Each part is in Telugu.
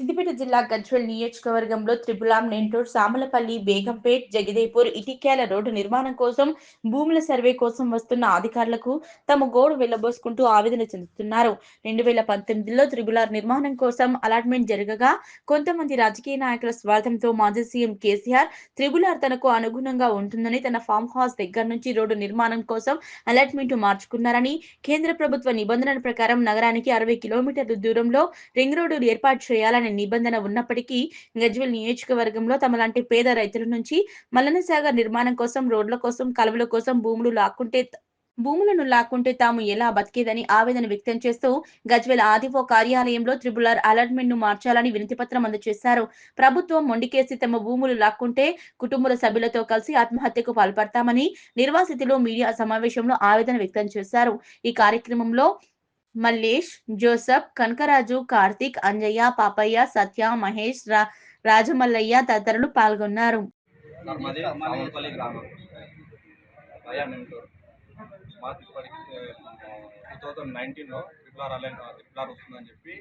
సిద్దిపేట జిల్లా గజ్వేల్ నియోజకవర్గంలో త్రిపులాం, నెంటూర్, సామలపల్లి, బేగంపేట్, జగిదేపూర్, ఇటిక్యాల రోడ్డు నిర్మాణం కోసం భూముల సర్వే కోసం వస్తున్న అధికారులకు తమ గోడు వెళ్లబోసుకుంటూ ఆవేదన చెందుతున్నారు. 2019లో త్రిపులార్ నిర్మాణం కోసం అలాట్మెంట్ జరగగా కొంతమంది రాజకీయ నాయకుల స్వార్థంతో మాజీ సీఎం కేసీఆర్ త్రిపులార్ తనకు అనుగుణంగా ఉంటుందని తన ఫామ్ హౌస్ దగ్గర నుంచి రోడ్డు నిర్మాణం కోసం అలాట్మెంట్ మార్చుకున్నారని, కేంద్ర ప్రభుత్వ నిబంధనల ప్రకారం నగరానికి 60 కిలోమీటర్ల దూరంలో రింగ్ రోడ్డు ఏర్పాటు చేయాలని నిబంధన ఉన్నప్పటికీ గజ్వేల్ నియోజకవర్గంలో తమలాంటి పేద రైతుల నుంచి మల్లన్న సాగర్ నిర్మాణం కోసం, రోడ్ల కోసం, కాలువల కోసం భూములను లాక్కుంటే తాము ఎలా బతికేదని ఆవేదన వ్యక్తం చేస్తూ గజ్వేల్ ఆర్డీఓ కార్యాలయంలో త్రిపులార్ అలాట్మెంట్ ను మార్చాలని వినతిపత్రం అందజేశారు. ప్రభుత్వం మొండికేసి తమ భూములు లాక్కుంటే కుటుంబ సభ్యులతో కలిసి ఆత్మహత్యకు పాల్పడతామని నిర్వాసితులు మీడియా సమావేశంలో ఆవేదన వ్యక్తం చేశారు. ఈ కార్యక్రమంలో మల్లేష్, జోసఫ్, కనకరాజు, కార్తిక్, అంజయ్య, పాపయ్య, సత్య, మహేష్, రాజమల్లయ్య తదితరులు పాల్గొన్నారు. మాకు ఇప్పటికి 2019లో ట్రిపులార్ వస్తుందని చెప్పి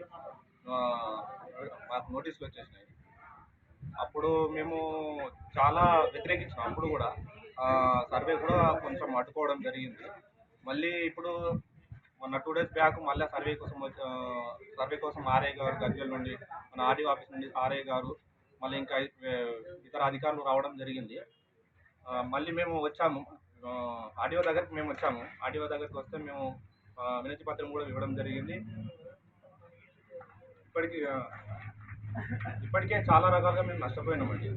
మాకు నోటీసులు వచ్చేసినాయి. అప్పుడు మేము చాలా వ్యతిరేకించాం. అప్పుడు కూడా సర్వే కూడా కొంచెం అడ్డుకోవడం జరిగింది. మళ్ళీ ఇప్పుడు మొన్న 2 days బ్యాక్ మళ్ళీ సర్వే కోసం ఆర్ఐ గారు గజ్వేల్ నుండి, మన ఆర్డీఓ ఆఫీస్ నుండి ఆర్ఐ గారు, మళ్ళీ ఇంకా ఇతర అధికారులు రావడం జరిగింది. మళ్ళీ మేము వచ్చాము, ఆర్డీఓ దగ్గరికి వచ్చాము. ఆర్డీఓ దగ్గరికి వస్తే మేము వినతి పత్రం కూడా ఇవ్వడం జరిగింది. ఇప్పటికే చాలా రకాలుగా మేము నష్టపోయినామండి.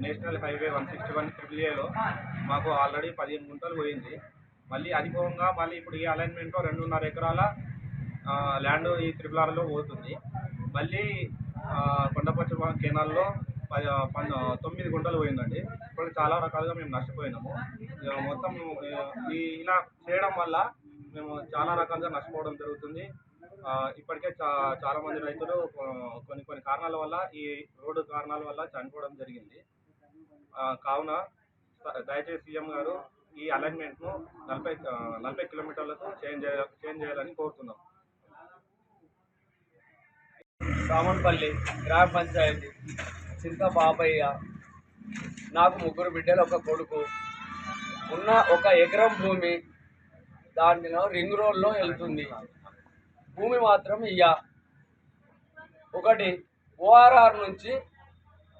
నేషనల్ హైవే 161 AAAలో మాకు ఆల్రెడీ 15 గుంటలు పోయింది. మళ్ళీ అధికంగా మళ్ళీ ఇప్పుడు ఈ అలైన్మెంట్లో 2.5 ఎకరాల ల్యాండ్ ఈ త్రిపులార్లో పోతుంది. మళ్ళీ కొండపచ్చ కెనాల్లో 9 గుంటలు పోయిందండి. ఇప్పుడు చాలా రకాలుగా మేము నష్టపోయినాము. మొత్తం ఇలా చేయడం వల్ల మేము చాలా రకాలుగా నష్టపోవడం జరుగుతుంది. ఇప్పటికే చాలామంది రైతులు కొన్ని కారణాల వల్ల, ఈ రోడ్డు కారణాల వల్ల చనిపోవడం జరిగింది. కావున దయచేసి సీఎం గారు ఈ అలైన్మెంట్ను 40 కిలోమీటర్లకు చేంజ్ చేయాలని కోరుతున్నాం. సామన్పల్లి గ్రామ పంచాయతీ, చింత బాబయ్య. నాకు 3 బిడ్డలు, 1 కొడుకు. ఉన్న 1 ఎకరం భూమి దానిలో రింగ్ రోడ్లో వెళ్తుంది. భూమి మాత్రం ఒకటి ఓఆర్ఆర్ నుంచి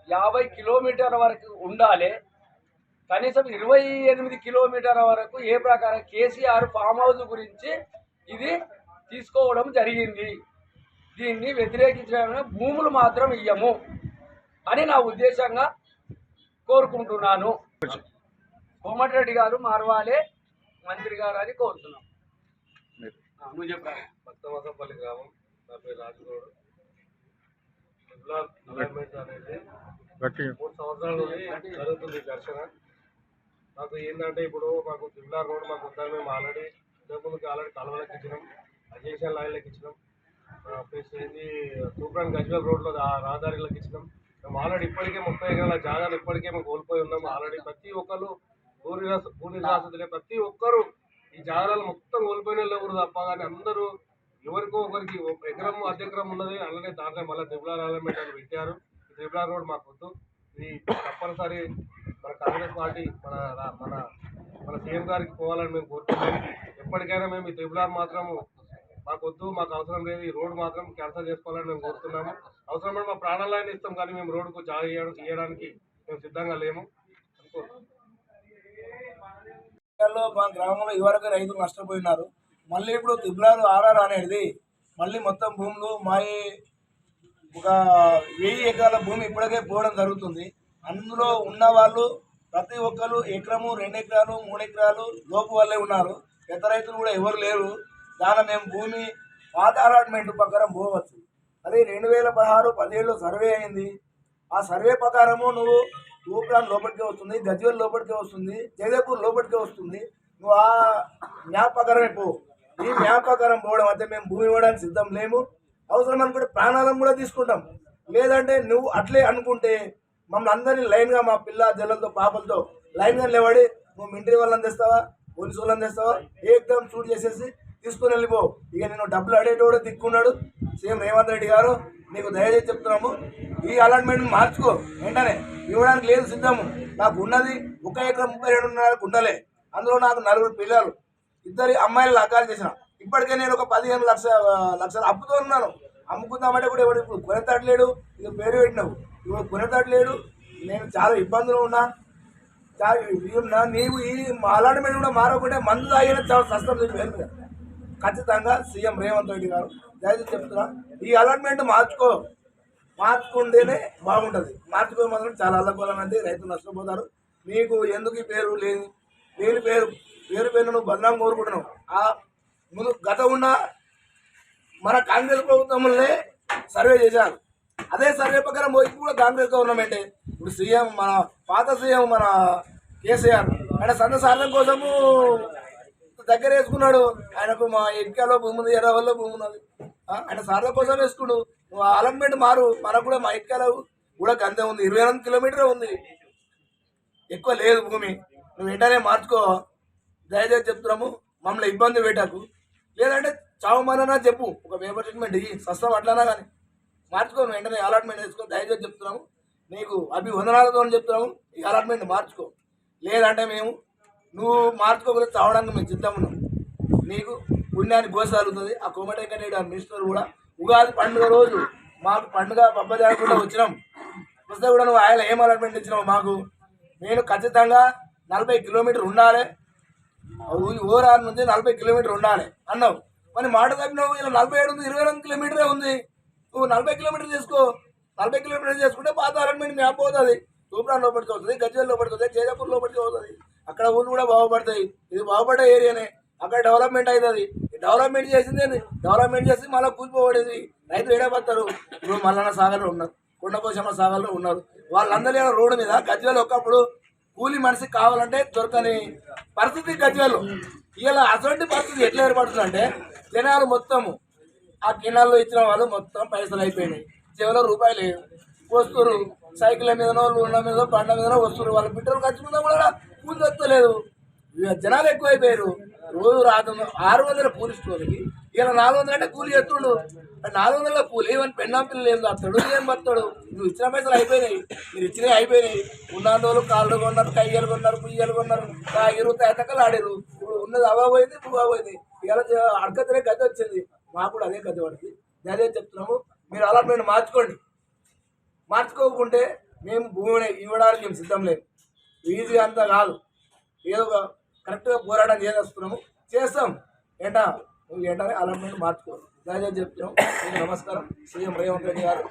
50 కిలోమీటర్ల వరకు ఉండాలి. కనీసం 28 కిలోమీటర్ల వరకు ఏ ప్రకారం కేసీఆర్ ఫామ్ హౌస్ గురించి ఇది తీసుకోవడం జరిగింది. దీన్ని వ్యతిరేకించడం, భూములు మాత్రం ఇయ్యము అని నా ఉద్దేశంగా కోరుకుంటున్నాను. కోమటిరెడ్డి గారు మారవాలి, మంత్రి గారు అని కోరుతున్నాం. నువ్వు చెప్పాలి. భక్తవాసంపల్లి గ్రామం, నా పేరు రాజుగౌడ్. అలైన్మెంట్ అనేది 3 సంవత్సరాల నుండి జరుగుతుంది ఘర్షణ. నాకు ఏంటంటే ఇప్పుడు మాకు త్రిపులార్ రోడ్ మాకు ఉందని మేము ఆల్రెడీ ఇంతకుముందుకు కాలువలకు ఇచ్చినాం, అడ్జెక్షన్ లైన్లకు ఇచ్చినాం, ప్లస్ ఏంది తూప్రాన్ గజ్వేల్ రోడ్లో రహదారులకు ఇచ్చినాం. మేము ఆల్రెడీ ఇప్పటికే 30 ఎకరాల జాగాలు ఇప్పటికే మేము కోల్పోయి ఉన్నాము. ఆల్రెడీ ప్రతి ఒక్కరు భూ నిర్వాసితులే, ప్రతి ఒక్కరు ఈ జాగాలు మొత్తం కోల్పోయిన ఎవరు తప్ప, కానీ అందరూ ఎవరికో ఒకరికి ఎకరం అర్ధెకరం ఉన్నది. అలానే దాంట్లో మళ్ళీ త్రిపులార్ అలైన్మెంట్ అని పెట్టారు. ఈ త్రిపులార్ రోడ్ మాకు వద్దు. ఇది తప్పనిసరి మన కాంగ్రెస్ పార్టీ మన సీఎం గారికి పోవాలని మేము కోరుతున్నాం. ఎప్పటికైనా మేము ఈ త్రిపులార్ మాత్రము మాకు వద్దు, మాకు అవసరం లేదు. ఈ రోడ్డు మాత్రం క్యాన్సల్ చేసుకోవాలని మేము కోరుతున్నాము. అవసరమైన మా ప్రాణాలైనా ఇస్తాం, కానీ మేము రోడ్డుకు జాగా ఇవ్వడానికి మేము సిద్ధంగా లేము అనుకుంటున్నాం. మా గ్రామంలో ఇదివరకు రైతులు నష్టపోయినారు. మళ్ళీ ఇప్పుడు త్రిపులార్ ఆర్ఆర్ అనేది మళ్ళీ మొత్తం భూములు మాయి 1000 ఎకరాల భూమి ఇప్పటికే పోవడం జరుగుతుంది. అందులో ఉన్న వాళ్ళు ప్రతి ఒక్కరు ఎకరము, 2 ఎకరాలు, 3 ఎకరాలు లోపు వాళ్ళే ఉన్నారు. పెద్ద రైతులు కూడా ఎవరు లేరు. దాని మేము భూమి పాత అలాట్మెంట్ ప్రకారం పోవచ్చు. అది 2016-17లో సర్వే అయింది. ఆ సర్వే ప్రకారము నువ్వు తూప్రాన్ లోపలికే వస్తుంది, గజ్వేల్ లోపలికే వస్తుంది, జగదేపూర్ లోపలికే వస్తుంది. నువ్వు ఆ మ్యాప్ ప్రకారమే పో. ఈ మ్యాప్ ప్రకారం పోవడం అయితే మేము భూమి ఇవ్వడానికి సిద్ధం లేము. అవసరం అనుకుంటే ప్రాణాలను కూడా తీసుకుంటాం. లేదంటే నువ్వు అట్లే అనుకుంటే మమ్మల్ని అందరినీ లైన్గా మా పిల్ల జల్లలతో పాపలతో లైన్గా నిలబడి నువ్వు మిలిటరీ వాళ్ళని తెస్తావా, పోలీసు వాళ్ళని తెస్తావా, ఏకదం షూట్ చేసేసి తీసుకుని వెళ్ళిపో. ఇక నేను డబ్బులు అడిగేటోడు దిక్కున్నాడు సీఎం రేవంత్ రెడ్డి గారు. నీకు దయచేసి చెప్తున్నాము, ఈ అలాట్మెంట్ మార్చుకో, వెంటనే ఇవ్వడానికి లేదు సిద్ధము. నాకు ఉన్నది 1 ఎకరం 37.5 గుంటలే, అందులో నాకు 4 పిల్లలు, 2 అమ్మాయిలు అకాలు చేసిన. ఇప్పటికే నేను ఒక 15 లక్షలు అప్పుతో ఉన్నాను. అమ్ముకుందామంటే కూడా ఎవరు ఇప్పుడు కొనతట్లేడు. ఇది పేరు పెట్టినావు, ఇప్పుడు కొనతట్లేడు. నేను చాలా ఇబ్బందులు ఉన్నా. నీవు ఈ అలాట్మెంట్ కూడా మారకుంటే మందు తాగిన చాలా కష్టం పేరు మీద. ఖచ్చితంగా సీఎం రేవంత్ రెడ్డి గారు దయచేసి చెప్తున్నా, ఈ అలాట్మెంట్ మార్చుకుంటేనే బాగుంటుంది. మార్చుకోవడం మాత్రం చాలా అల్లకొలండి, రైతులు నష్టపోతారు. నీకు ఎందుకు ఈ పేరు లేని పేరు నువ్వు బదనాం కోరుకుంటున్నావు. ఆ ముందు గత ఉన్న మన కాంగ్రెస్ ప్రభుత్వంలోనే సర్వే చేశారు. అదే సర్వే ప్రకారం ఇప్పుడు కూడా కాంగ్రెస్ గవర్నమెంటే. ఇప్పుడు సీఎం మన పాత సీఎం మన కేసీఆర్ ఆయన సంత సాధన కోసము దగ్గర వేసుకున్నాడు. ఆయనకు మా ఎక్కాలో భూమి ఉంది, ఎర్రవల్లో భూమి ఉన్నది. ఆయన సాధన కోసం వేసుకున్నాడు. నువ్వు అలాట్మెంట్ మారు, మనకు కూడా మా ఎక్కాలో కూడా గంతే ఉంది, 28 కిలోమీటరే ఉంది, ఎక్కువ లేదు భూమి. నువ్వు వెంటనే మార్చుకో, దయచేసి చెప్తున్నాము. మమ్మల్ని ఇబ్బంది పెట్టకు, లేదంటే చావమన్నా చెప్పు, ఒక పేపర్ ట్రీట్మెంట్ ఇవి సస్తం అట్లానా కానీ మార్చుకో. నువ్వు వెంటనే అలాట్మెంట్ వేసుకో, దయచేసి చెప్తున్నాము. నీకు అభివందనాలతో చెప్తున్నాము, ఈ అలాట్మెంట్ మార్చుకో. లేదంటే నువ్వు మార్చుకోకపోతే చావడానికి మేము సిద్ధం ఉన్నాం. నీకు పుణ్యాన్ని గోసాలుతుంది. ఆ కోమటెంకరెడ్డి మినిస్టర్ కూడా ఉగాది పండుగ రోజు మాకు పండుగ పబ్బ జరగకుండా వచ్చినాం. వస్తే కూడా నువ్వు ఆయన ఏం అలాట్మెంట్ ఇచ్చినావు మాకు? నేను ఖచ్చితంగా 40 కిలోమీటర్లు ఉండాలి, ఓరారు నుంచి 40 కిలోమీటర్లు ఉండాలి అన్నావు. మరి మాట తప్పినావు. ఇలా 47 ఉంది, 28 కిలోమీటరే ఉంది. నువ్వు 40 కిలోమీటర్లు చేసుకో. 40 కిలోమీటర్లు చేసుకుంటే పాత అలాట్మెంట్ మ్యాప్ అవుతుంది. తూప్రాన్ లోపలికి అవుతుంది, గజ్వేల్ లోపలికి అవుతుంది, జైదాపూర్ లోపలికి అవుతుంది. అక్కడ ఊళ్ళు కూడా బాగుపడతాయి. ఇది బాగుపడ్డ ఏరియానే, అక్కడ డెవలప్మెంట్ అవుతుంది. డెవలప్మెంట్ చేసి మళ్ళీ కూలిపోబడేది. రైతులు ఏడబడతారు. ఇప్పుడు మల్లన్న సాగర్లో ఉన్నారు, కొండపోచమ్మ సాగర్లో ఉన్నారు. వాళ్ళందరూ రోడ్డు మీద గజ్వేల్ ఒకప్పుడు కూలి మనిషి కావాలంటే దొరకని పరిస్థితి గజ్వేల్. ఇలా అటువంటి పరిస్థితి ఎట్లా ఏర్పడుతుందంటే జనాలు మొత్తము ఆ కినాల్లో ఇచ్చిన వాళ్ళు మొత్తం పైసలు అయిపోయినాయి, చివరిలో రూపాయలు లేదు. వస్తున్నారు సైకిళ్ళ మీదనో, లూళ్ళ మీదనో, బండ్ల మీదనో వస్తున్నారు. వాళ్ళ పెట్రోల్ ఖర్చు మీద కూడా కూలి దొరకలేదు. జనాలు ఎక్కువైపోయారు. రోజు 600 కూలి స్టోర్కి ఇలా 400 అంటే కూలి ఎత్తుడు. 400 కూలి ఏమని పెన్నాం పిల్లలు ఏం కాస్తాడు, ఏం బతాడు? నువ్వు ఇచ్చిన పైసలు అయిపోయినాయి, మీరు ఇచ్చినవి అయిపోయినాయి. ఉన్న రోజులు కాళ్ళు కొన్నారు, కయ్యలు కొన్నారు, పుయ్యలు కొన్నారు, తాగిరు, తేతకలు ఆడారు. ఇప్పుడు ఉన్నది అవ్వబోయింది, పువ్వబోయింది. ఇలా అడగతనే గది వచ్చింది, మాకు కూడా అదే గది పడుతుంది. అదే చెప్తున్నాము, మీరు అలాట్మెంట్ మార్చుకోకుంటే మేము భూమిని ఇవ్వడానికి మేము సిద్ధం లేదు. ఈజీ అంతా కాదు, ఏదో కరెక్ట్గా పోరాటం చేస్తాం. నువ్వు ఏంటనే అలాట్మెంట్ మార్చుకోవాలి. దయచేసి చెప్తున్నాం. నమస్కారం. సీఎం రేవంత్ రెడ్డి గారు